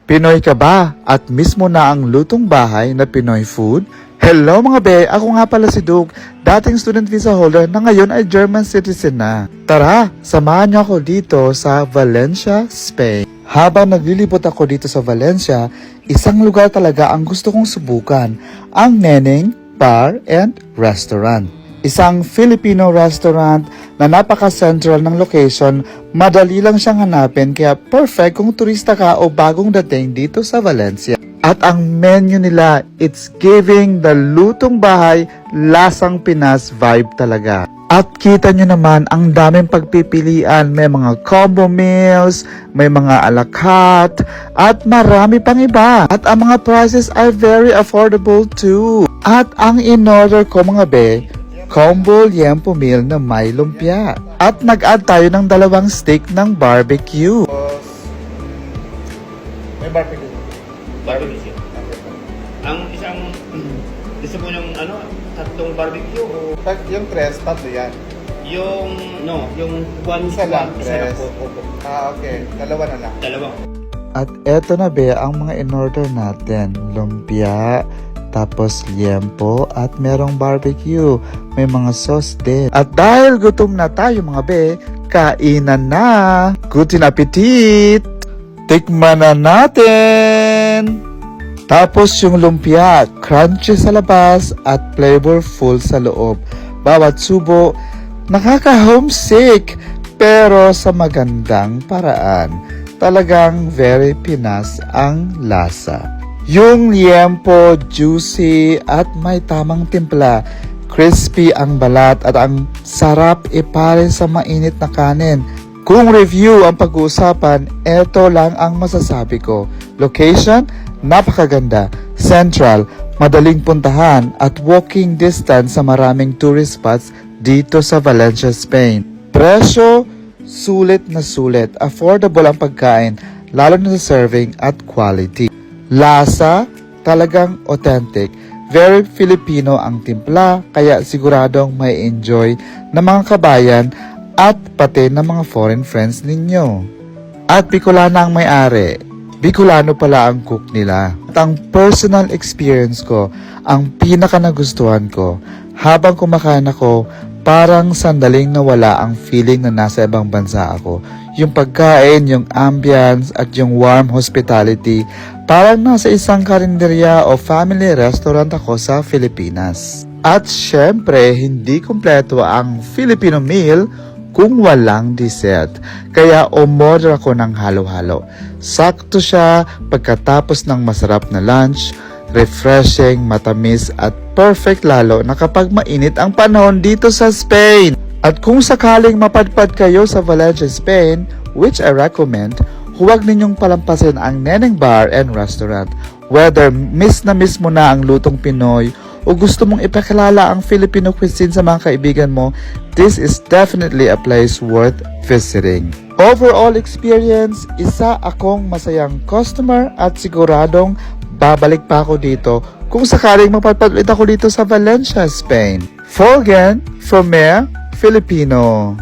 Pinoy ka ba at mismo na ang lutong bahay na Pinoy food? Hello mga be, ako nga pala si Duke, dating student visa holder na ngayon ay German citizen na. Tara, samahan niyo ako dito sa Valencia, Spain. Habang naglilibot ako dito sa Valencia, isang lugar talaga ang gusto kong subukan, ang Neneng Bar and Restaurant. Isang Filipino restaurant na napaka-central ng location, madali lang siyang hanapin kaya perfect kung turista ka o bagong dating dito sa Valencia. At ang menu nila, it's giving the lutong bahay, lasang Pinas vibe talaga. At kita nyo naman, ang daming pagpipilian, may mga combo meals, may mga a la carte, at marami pang iba. At ang mga prices are very affordable too. At ang in-order ko mga be, combo liempo meal na may lumpia. At nag-add tayo ng 2 stick ng barbecue. May barbecue. Barbecue. Ang isang gusto mo ng tatlong barbecue o Yung tres, tatlo yan. yung yung one Isa lang, isa lang tres. po. Okay. 2 na lang. Dalawa. At eto na be, ang mga in-order natin. Lumpia, tapos liempo, at merong barbecue. May mga sauce din. At dahil gutom na tayo mga be, kainan na! Guten appetit! Tikman na natin! Tapos yung lumpia, crunchy sa labas at flavorful sa loob. Bawat subo, nakaka-homesick pero sa magandang paraan. Talagang very Pinas ang lasa. Yung liempo, juicy at may tamang timpla. Crispy ang balat at ang sarap ipare sa mainit na kanin. Kung review ang pag-uusapan, eto lang ang masasabi ko. Location, napakaganda. Central, madaling puntahan at walking distance sa maraming tourist spots dito sa Valencia, Spain. Presyo, sulit na sulit. Affordable ang pagkain, lalo na sa serving at quality. Lasa, talagang authentic. Very Filipino ang timpla, kaya siguradong may enjoy ng mga kabayan at pati ng mga foreign friends ninyo. At Bicolana ang may-ari. Bicolano pala ang cook nila. At ang personal experience ko, ang pinaka nagustuhan ko, habang kumakain ako, parang sandaling nawala ang feeling na nasa ibang bansa ako. Yung pagkain, yung ambience, at yung warm hospitality, parang nasa isang karinderya o family restaurant ako sa Pilipinas. At syempre, hindi kumpleto ang Filipino meal kung walang dessert. Kaya umorder ako ng halo-halo. Sakto siya pagkatapos ng masarap na lunch, refreshing, matamis at perfect lalo na kapag mainit ang panahon dito sa Spain. At kung sakaling mapadpad kayo sa Valencia, Spain, which I recommend, huwag ninyong palampasin ang Neneng Bar and Restaurant. Whether miss na miss mo na ang lutong Pinoy o gusto mong ipakilala ang Filipino cuisine sa mga kaibigan mo, this is definitely a place worth visiting. Overall experience, isa akong masayang customer at siguradong babalik pa ako dito kung sakaling mapadpad ulit ako dito sa Valencia, Spain. Forgan, Fromere, Filipino.